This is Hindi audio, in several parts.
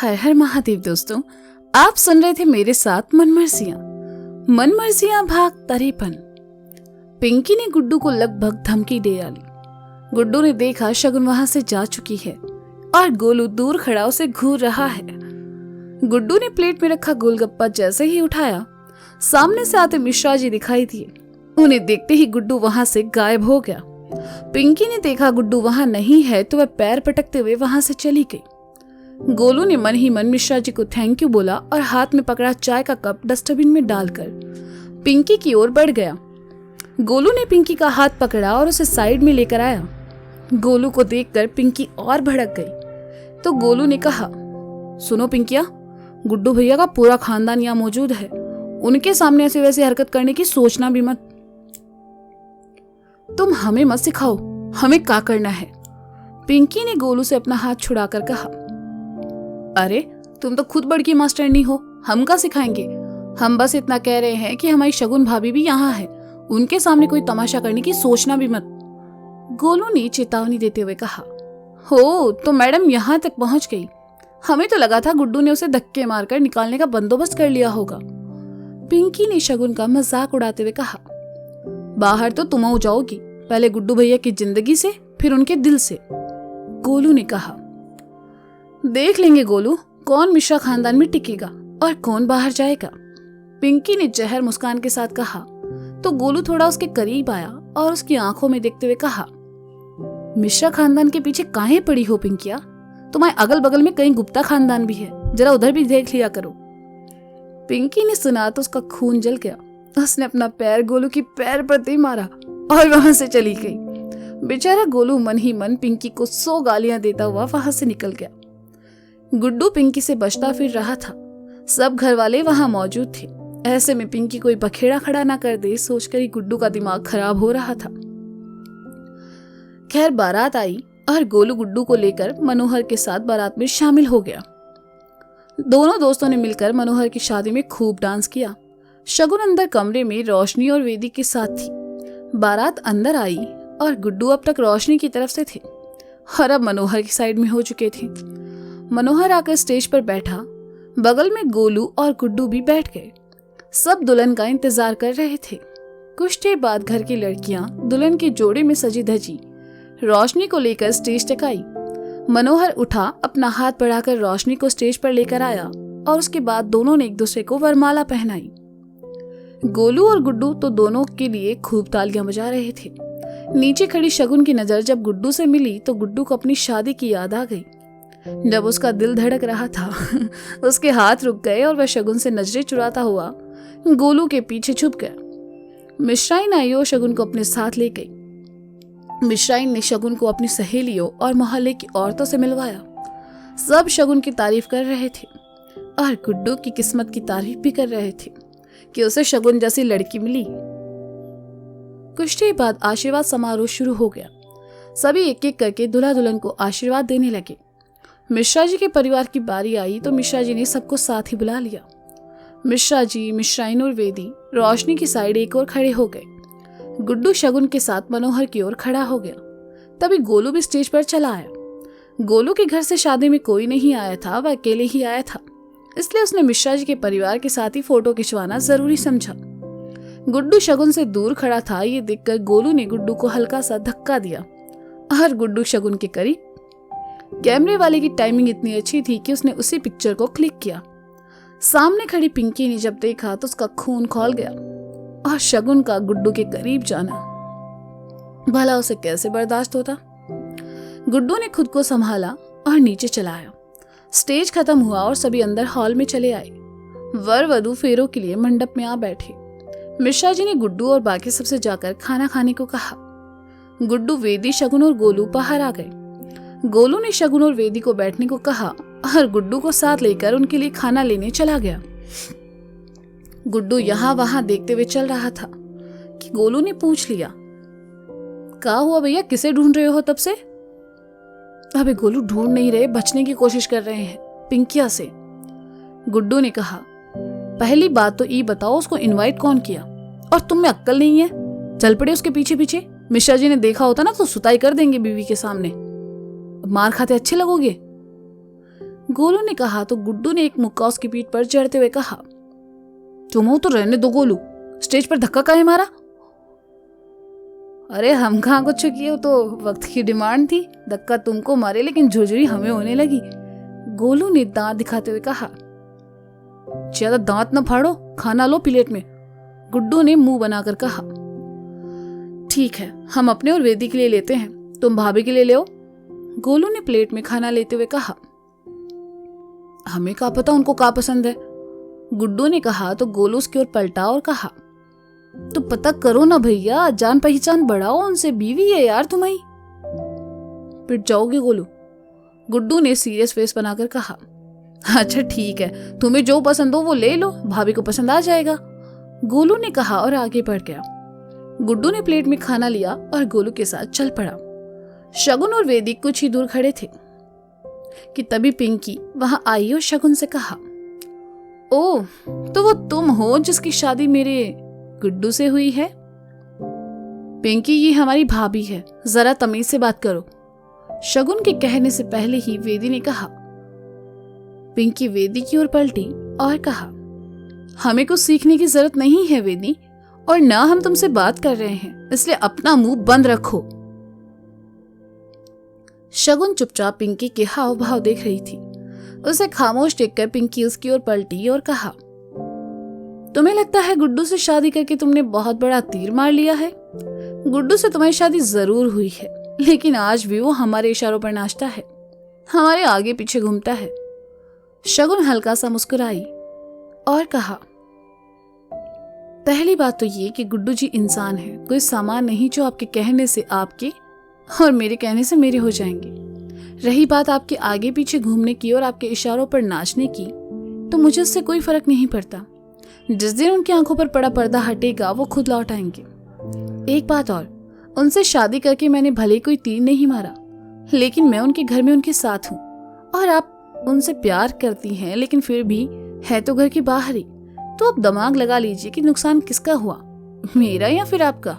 हर हर महादेव दोस्तों, आप सुन रहे थे मेरे साथ मनमर्जियां भाग 53। पिंकी ने गुड्डू को लगभग धमकी दे डाली। गुड्डू ने देखा शगुन वहां से जा चुकी है और गोलू दूर खड़ा उसे घूर रहा है। गुड्डू ने प्लेट में रखा गोलगप्पा जैसे ही उठाया, सामने से आते मिश्रा जी दिखाई दिए। उन्हें देखते ही गुड्डू वहां से गायब हो गया। पिंकी ने देखा गुड्डू वहां नहीं है तो वह पैर पटकते हुए वहां से चली गई। गोलू ने मन ही मन मिश्रा जी को थैंक यू बोला और हाथ में पकड़ा चाय का कप डस्टबिन में डालकर पिंकी की ओर बढ़ गया। गोलू ने पिंकी का हाथ पकड़ा और उसे साइड में लेकर आया। गोलू को देखकर पिंकी और भड़क गई तो गोलू ने कहा, सुनो पिंकिया, गुड्डू भैया का पूरा खानदान यहाँ मौजूद है, उनके सामने ऐसे वैसे हरकत करने की सोचना भी मत। तुम हमें मत सिखाओ हमें क्या करना है। पिंकी ने गोलू से अपना हाथ छुड़ाकर कहा, अरे तुम तो खुद बड़की मास्टरनी हो, हम का सिखाएंगे। हम बस इतना कह रहे हैं कि हमारी शगुन भाभी भी यहाँ है, उनके सामने कोई तमाशा करने की सोचना भी मत। गोलू ने चेतावनी देते हुए कहा, हो तो मैडम यहाँ तक पहुंच गई, हमें तो लगा था गुड्डू ने उसे धक्के मारकर निकालने का बंदोबस्त कर लिया होगा। पिंकी ने शगुन का मजाक उड़ाते हुए कहा, बाहर तो तुम हो जाओगी, पहले गुड्डू भैया की जिंदगी से फिर उनके दिल से। गोलू ने कहा, देख लेंगे गोलू, कौन मिश्रा खानदान में टिकेगा और कौन बाहर जाएगा। पिंकी ने जहर मुस्कान के साथ कहा तो गोलू थोड़ा उसके करीब आया और उसकी आंखों में देखते हुए कहा, मिश्रा खानदान के पीछे काहे पड़ी हो पिंकिया, तुम्हारे अगल बगल में कहीं गुप्ता खानदान भी है, जरा उधर भी देख लिया करो। पिंकी ने सुना तो उसका खून जल गया। उसने अपना पैर गोलू की पैर पर दे मारा और वहां से चली गई। बेचारा गोलू मन ही मन पिंकी को 100 गालियां देता हुआ वहां से निकल गया। गुड्डू पिंकी से बचता फिर रहा था। सब घर वाले वहां मौजूद थे। ऐसे में पिंकी कोई बखेड़ा खड़ा ना कर दे सोचकर ही गुड्डू का दिमाग खराब हो रहा था। खैर बारात आई और गोलू गुड्डू को लेकर मनोहर के साथ बारात में शामिल हो गया। दोनों दोस्तों ने मिलकर मनोहर की शादी में खूब डांस किया। शगुन अंदर कमरे में रोशनी और वेदी के साथ थी। बारात अंदर आई और गुड्डू अब तक रोशनी की तरफ से थे और अब मनोहर की साइड में हो चुके थे। मनोहर आकर स्टेज पर बैठा, बगल में गोलू और गुड्डू भी बैठ गए। सब दुल्हन का इंतजार कर रहे थे। कुछ देर बाद घर की लड़कियां दुल्हन के जोड़े में सजी धजी रोशनी को लेकर स्टेज तक आई। मनोहर उठा, अपना हाथ बढ़ाकर रोशनी को स्टेज पर लेकर आया और उसके बाद दोनों ने एक दूसरे को वरमाला पहनाई। गोलू और गुड्डू तो दोनों के लिए खूब तालियां बजा रहे थे। नीचे खड़ी शगुन की नजर जब गुड्डू से मिली तो गुड्डू को अपनी शादी की याद आ गई। जब उसका दिल धड़क रहा था उसके हाथ रुक गए और वह शगुन से नजरें चुराता हुआ गोलू के पीछे छुप गया। मिश्राइन आई और शगुन को अपने साथ ले गई। मिश्राइन ने शगुन को अपनी सहेलियों और मोहल्ले की औरतों से मिलवाया। सब शगुन की तारीफ कर रहे थे और गुड्डू की किस्मत की तारीफ भी कर रहे थे कि उसे शगुन जैसी लड़की मिली। कुछ देर बाद आशीर्वाद समारोह शुरू हो गया। सभी एक एक करके दूल्हा दुल्हन को आशीर्वाद देने लगे। मिश्रा जी के परिवार की बारी आई तो मिश्रा जी ने सबको साथ ही बुला लिया। मिश्रा जी, मिश्राइन और वेदी रोशनी की साइड एक और खड़े हो गए। गुड्डू शगुन के साथ मनोहर की ओर खड़ा हो गया। तभी गोलू भी स्टेज पर चला आया। गोलू के घर से शादी में कोई नहीं आया था, वह अकेले ही आया था, इसलिए उसने मिश्रा जी के परिवार के साथ ही फोटो खिंचवाना जरूरी समझा। गुड्डू शगुन से दूर खड़ा था। ये देखकर गोलू ने गुड्डू को हल्का सा धक्का दिया और गुड्डू शगुन के करीब। कैमरे वाले की टाइमिंग इतनी अच्छी थी कि उसने उसी पिक्चर को क्लिक किया। सामने खड़ी पिंकी ने जब देखा तो उसका खून खौल गया और शगुन का गुड्डू के करीब जाना भला उसे कैसे बर्दाश्त होता। गुड्डू ने खुद को संभाला और नीचे चला आया। स्टेज खत्म हुआ और सभी अंदर हॉल में चले आए। वर वधू फेरों के लिए मंडप में आ बैठे। मिश्रा जी ने गुड्डू और बाकी सबसे जाकर खाना खाने को कहा। गुड्डू, वेदी, शगुन और गोलू बाहर आ गए। गोलू ने शगुन और वेदी को बैठने को कहा और गुड्डू को साथ लेकर उनके लिए खाना लेने चला गया। गुड्डू यहाँ वहां देखते हुए चल रहा था कि गोलू ने पूछ लिया, क्या हुआ भैया, किसे ढूंढ रहे हो तब से? अबे गोलू, ढूंढ नहीं रहे, बचने की कोशिश कर रहे हैं पिंकिया से। गुड्डू ने कहा, पहली बात तो ये बताओ उसको इनवाइट कौन किया, और तुम में अक्ल नहीं है, चल पड़े उसके पीछे पीछे। मिश्रा जी ने देखा होता ना तो सुताई कर देंगे बीवी के सामने, मार खाते अच्छे लगोगे। गोलू ने कहा तो गुड्डू ने एक मुक्का उसकी पीठ पर जड़ते हुए कहा, तुम हो तो रहने दो गोलू, स्टेज पर धक्का काहे मारा? अरे हम कहाँ कुछ किए, हो तो वक्त की डिमांड थी, धक्का तुमको मारे लेकिन झुरझुरी हमें होने लगी। गोलू ने दांत दिखाते हुए कहा। ज्यादा दांत न फाड़ो, खाना लो प्लेट में, गुड्डू ने मुंह बनाकर कहा। ठीक है, हम अपने और वेदी के लिए लेते हैं, तुम भाभी के लिए ले आओ, गोलू ने प्लेट में खाना लेते हुए कहा। हमें क्या पता उनको क्या पसंद है, गुड्डू ने कहा तो गोलू उसकी ओर पलटा और कहा, तो पता करो ना भैया, जान पहचान बढ़ाओ, उनसे बीवी है यार तुम्हारी। पिट जाओगे गोलू, गुड्डू ने सीरियस फेस बनाकर कहा। अच्छा ठीक है, तुम्हें जो पसंद हो वो ले लो, भाभी को पसंद आ जाएगा, गोलू ने कहा और आगे बढ़ गया। गुड्डू ने प्लेट में खाना लिया और गोलू के साथ चल पड़ा। शगुन और वेदी कुछ ही दूर खड़े थे कि तभी पिंकी वहां आई और शगुन से कहा, ओह तो वो तुम हो जिसकी शादी मेरे गुड्डू से हुई है? पिंकी ये हमारी भाभी है, जरा तमीज से बात करो, शगुन के कहने से पहले ही वेदी ने कहा। पिंकी वेदी की ओर पलटी और कहा, हमें कुछ सीखने की जरूरत नहीं है वेदी, और ना हम तुमसे बात कर रहे हैं, इसलिए अपना मुंह बंद रखो। शगुन चुपचाप पिंकी के हाव भाव देख रही थी। उसे खामोश देखकर पिंकी उसकी ओर पलटी और कहा, तुम्हें लगता है गुड्डू से शादी करके तुमने बहुत बड़ा तीर मार लिया है? गुड्डू से तुम्हारी शादी जरूर हुई है, लेकिन आज भी वो हमारे इशारों पर नाचता है, हमारे आगे पीछे घूमता है। शगुन हल्का सा मुस्कुराई और कहा, पहली बात तो ये कि गुड्डू जी इंसान है, कोई सामान नहीं जो आपके कहने से आपके और मेरे कहने से मेरे हो जाएंगे। रही बात आपके आगे पीछे घूमने की और आपके इशारों पर नाचने की, तो मुझे उससे कोई फर्क नहीं पड़ता। जिस दिन उनकी आंखों पर पड़ा पर्दा हटेगा वो खुद लौट आएंगे। एक बात और, उनसे शादी करके मैंने भले कोई तीर नहीं मारा, लेकिन मैं उनके घर में उनके साथ हूँ, और आप उनसे प्यार करती हैं लेकिन फिर भी है तो घर के बाहर ही। तो अब दिमाग लगा लीजिए कि नुकसान किसका हुआ, मेरा या फिर आपका।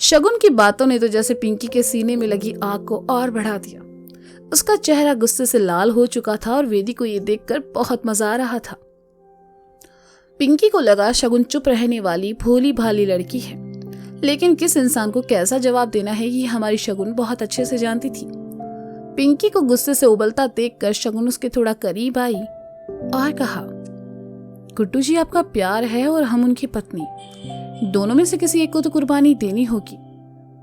शगुन की बातों ने तो जैसे पिंकी के सीने में लगी आग को और बढ़ा दिया। उसका चेहरा गुस्से से लाल हो चुका था और वेदी को ये देखकर बहुत मजा आ रहा था। पिंकी को लगा शगुन चुप रहने वाली भोली भाली लड़की है, लेकिन किस इंसान को कैसा जवाब देना है ये हमारी शगुन बहुत अच्छे से जानती थी। पिंकी को गुस्से से उबलता देखकर शगुन उसके थोड़ा करीब आई और कहा, गुड्डू जी आपका प्यार है और हम उनकी पत्नी, दोनों में से किसी एक को तो कुर्बानी देनी होगी।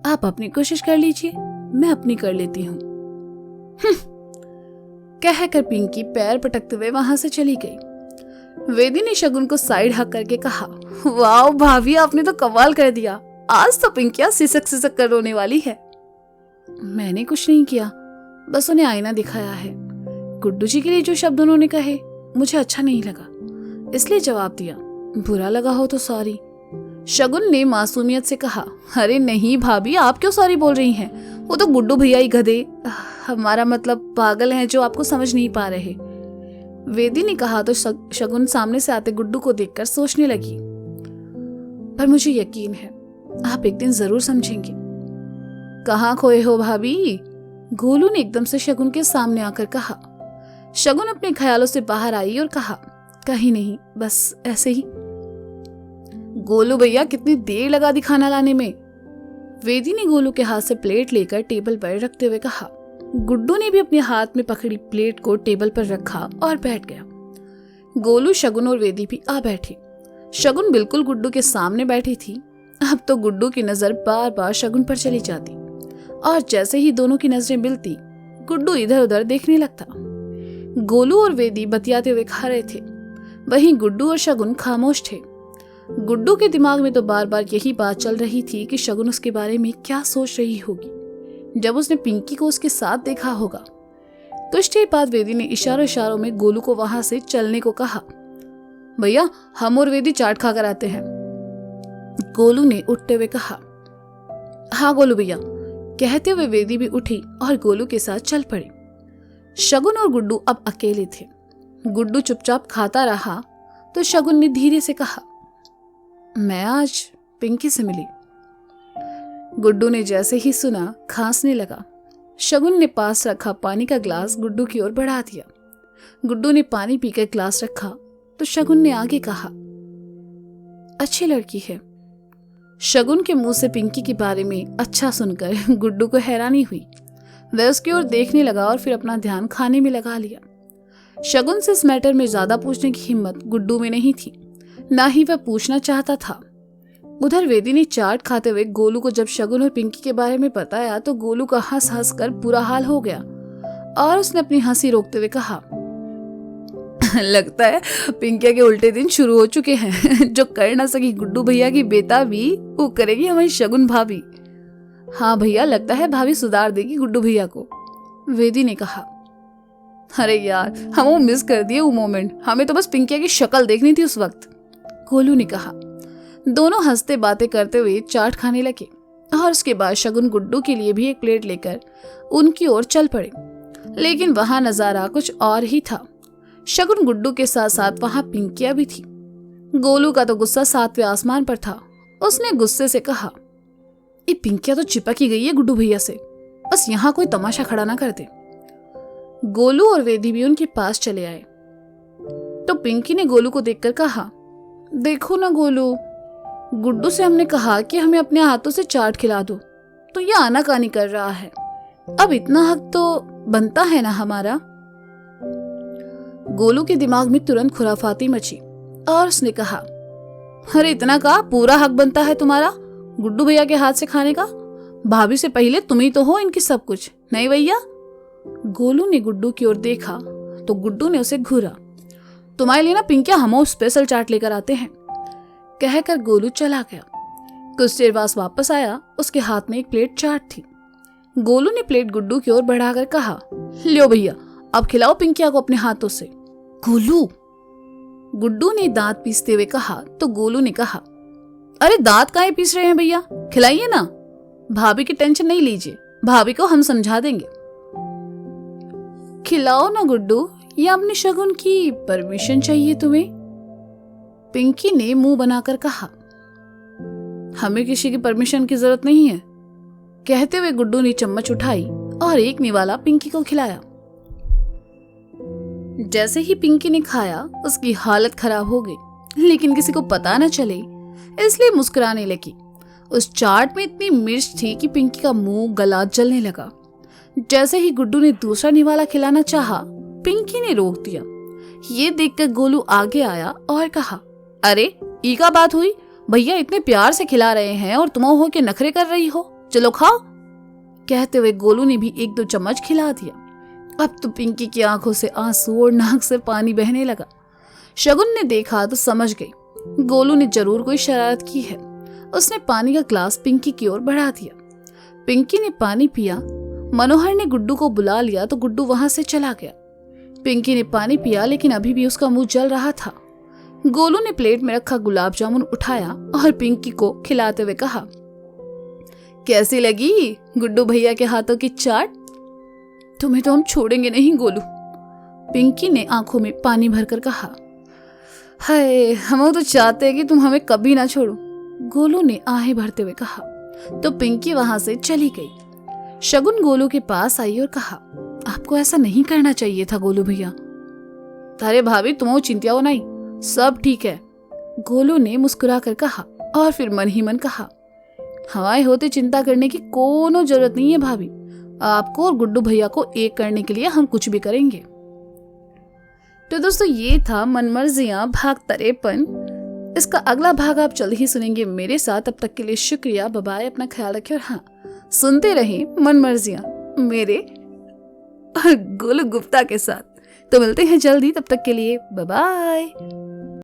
आप अपनी कोशिश कर लीजिए, मैं अपनी कर लेती हूँ। कहकर पिंकी पैर पटकते हुए वहां से चली गई। वेदी ने शगुन को साइड हक करके कहा, वाह भाभी आपने तो कमाल कर दिया, आज तो पिंकिया सिसक सिसक कर रोने वाली है। मैंने कुछ नहीं किया, बस उन्हें आईना दिखाया है। गुड्डू जी के लिए जो शब्द उन्होंने कहे मुझे अच्छा नहीं लगा, इसलिए जवाब दिया। बुरा लगा हो तो सॉरी, शगुन ने मासूमियत से कहा। अरे नहीं भाभी, आप क्यों सॉरी बोल रही हैं? वो तो गुड्डू भैया ही गधे, हमारा मतलब पागल हैं जो आपको समझ नहीं पा रहे, वेदी ने कहा तो शगुन सामने से आते गुड्डू को देखकर सोचने लगी। पर मुझे यकीन है आप एक दिन जरूर समझेंगे। कहाँ खोए हो भाभी? गोलू ने एकदम से शगुन के सामने आकर कहा। शगुन अपने ख्यालों से बाहर आई और कहा, कहीं नहीं, बस ऐसे ही। गोलू भैया कितनी देर लगा दी खाना लाने में? वेदी ने गोलू के हाथ से प्लेट लेकर टेबल पर रखते हुए कहा। गुड्डू ने भी अपने हाथ में पकड़ी प्लेट को टेबल पर रखा और बैठ गया। गोलू, शगुन और वेदी भी आ बैठी। शगुन बिल्कुल गुड्डू के सामने बैठी थी। अब तो गुड्डू की नजर बार बार शगुन पर चली जाती और जैसे ही दोनों की नजरें मिलती गुड्डू इधर उधर देखने लगता। गोलू और वेदी बतियाते हुए खा रहे थे, वहीं गुड्डू और शगुन खामोश थे। गुड्डू के दिमाग में तो बार बार यही बात चल रही थी कि शगुन उसके बारे में क्या सोच रही होगी जब उसने पिंकी को उसके साथ देखा होगा। कुछ देर बाद वेदी ने इशारों इशारों में गोलू को वहां से चलने को कहा। भैया हम और वेदी चाट खा कर आते हैं, गोलू ने उठते हुए कहा। हाँ गोलू भैया, कहते हुए वेदी भी उठी और गोलू के साथ चल पड़ी। शगुन और गुड्डू अब अकेले थे। गुड्डू चुपचाप खाता रहा तो शगुन ने धीरे से कहा, मैं आज पिंकी से मिली। गुड्डू ने जैसे ही सुना खांसने लगा। शगुन ने पास रखा पानी का ग्लास गुड्डू की ओर बढ़ा दिया। गुड्डू ने पानी पीकर ग्लास रखा तो शगुन ने आगे कहा, अच्छी लड़की है। शगुन के मुंह से पिंकी के बारे में अच्छा सुनकर गुड्डू को हैरानी हुई। वह उसकी ओर देखने लगा और फिर अपना ध्यान खाने में लगा लिया। शगुन से इस मैटर में ज्यादा पूछने की हिम्मत गुड्डू में नहीं थी, ना ही वह पूछना चाहता था। उधर वेदी ने चाट खाते हुए गोलू को जब शगुन और पिंकी के बारे में बताया तो गोलू का हंस हंस कर बुरा हाल हो गया और उसने अपनी हंसी रोकते हुए कहा, लगता है पिंकिया के उल्टे दिन शुरू हो चुके हैं। जो कर ना सकी गुड्डू भैया की बेताबी, वो करेगी हमारी शगुन भाभी। हाँ भैया, लगता है भाभी सुधार देगी गुड्डू भैया को, वेदी ने कहा। अरे यार, हम वो मिस कर दिए वो मोमेंट, हमें तो बस पिंकिया की शक्ल देखनी थी उस वक्त, गोलू ने कहा। दोनों हंसते बातें करते हुए चाट खाने लगे और उसके बाद शगुन गुड्डू के लिए भी एक प्लेट लेकर उनकी ओर चल पड़े। लेकिन वहां नजारा कुछ और ही था। शगुन गुड्डू के साथ साथ वहां पिंकिया भी थी। गोलू का तो गुस्सा 7वें आसमान पर था। उसने गुस्से से कहा, ये पिंकिया तो चिपक ही गई है गुड्डू भैया से, बस यहाँ कोई तमाशा खड़ा ना कर दे। गोलू और वेदी भी उनके पास चले आए तो पिंकी ने गोलू को देखकर कहा, देखो ना गोलू, गुड्डू से हमने कहा कि हमें अपने हाथों से चाट खिला दो तो ये आनाकानी कर रहा है। अब इतना हक तो बनता है ना हमारा। गोलू के दिमाग में तुरंत खुराफाती मची और उसने कहा, अरे इतना का पूरा हक बनता है तुम्हारा गुड्डू भैया के हाथ से खाने का? भाभी से पहले तुम ही तो हो इनकी सब कुछ, नहीं भैया? गोलू ने गुड्डू की ओर देखा तो गुड्डू ने उसे घूरा। तुम्हारे लिए ना पिंकिया हम स्पेशल चाट लेकर आते हैं, कहकर गोलू चला गया। कुछ देर बाद वापस आया, उसके हाथ में एक प्लेट चाट थी। गोलू ने प्लेट गुड्डू की ओर बढ़ाकर कहा, लियो भैया, अब खिलाओ पिंकिया को अपने हाथों से। गोलू, गुड्डू ने दांत पीसते हुए कहा तो गोलू ने कहा, अरे दांत काहे पीस रहे हैं भैया, खिलाइए ना। भाभी की टेंशन नहीं लीजिए, भाभी को हम समझा देंगे। खिलाओ ना गुड्डू, ये अपनी शगुन की परमिशन चाहिए तुम्हें, पिंकी ने मुंह बनाकर कहा। हमें किसी की परमिशन की जरूरत नहीं है, कहते हुए गुड्डू ने चम्मच उठाई और एक निवाला पिंकी को खिलाया। जैसे ही पिंकी ने खाया उसकी हालत खराब हो गई, लेकिन किसी को पता न चले इसलिए मुस्कुराने लगी। उस चाट में इतनी मिर्च थी कि पिंकी का मुंह गला जलने लगा। जैसे ही गुड्डू ने दूसरा निवाला खिलाना चाहा, पिंकी ने रोक दिया। ये देखकर गोलू आगे आया और कहा, अरे ई का बात हुई, भैया इतने प्यार से खिला रहे हैं और तुम हो के नखरे कर रही हो, चलो खाओ। कहते हुए गोलू ने भी 1-2 चम्मच खिला दिया। अब तो पिंकी की आंखों से आंसू और नाक से पानी बहने लगा। शगुन ने देखा तो समझ गई गोलू ने जरूर कोई शरारत की है। उसने पानी का ग्लास पिंकी की ओर बढ़ा दिया। पिंकी ने पानी पिया। मनोहर ने गुड्डू को बुला लिया तो गुड्डू वहां से चला गया। पिंकी ने पानी पिया, लेकिन अभी भी उसका मुंह जल रहा था। गोलू ने प्लेट में रखा गुलाब जामुन उठाया और पिंकी को खिलाते हुए कहा, कैसी लगी गुड्डू भैया के हाथों की चाट? तुम्हें तो हम छोड़ेंगे नहीं गोलू, पिंकी ने आंखों में पानी भरकर कहा। हाय, हम तो चाहते हैं कि तुम हमें कभी ना छोड़ो, गोलू ने आहें भरते हुए कहा। तो पिंकी वहां से चली गई। शगुन गोलू के पास आई और कहा, आपको ऐसा नहीं करना चाहिए था गोलू भैया। अरे भाभी, तुम चिंता हो नहीं, सब ठीक है, गोलू ने मुस्कुराकर कहा और फिर मन ही मन कहा, हमारे होते चिंता करने की कोनो जरूरत नहीं है भाभी, आपको और गुड्डू भैया को एक करने के लिए हम कुछ भी करेंगे। तो दोस्तों, ये था मनमर्जियां भाग 53। इसका अगला भाग आप जल्द ही सुनेंगे मेरे साथ। तब तक के लिए शुक्रिया, बाय बाय, अपना ख्याल रखें और हाँ, सुनते रहें मनमर्जियां मेरे और गोलू गुप्ता के साथ। तो मिलते हैं जल्दी, तब तक के लिए बाय बाय।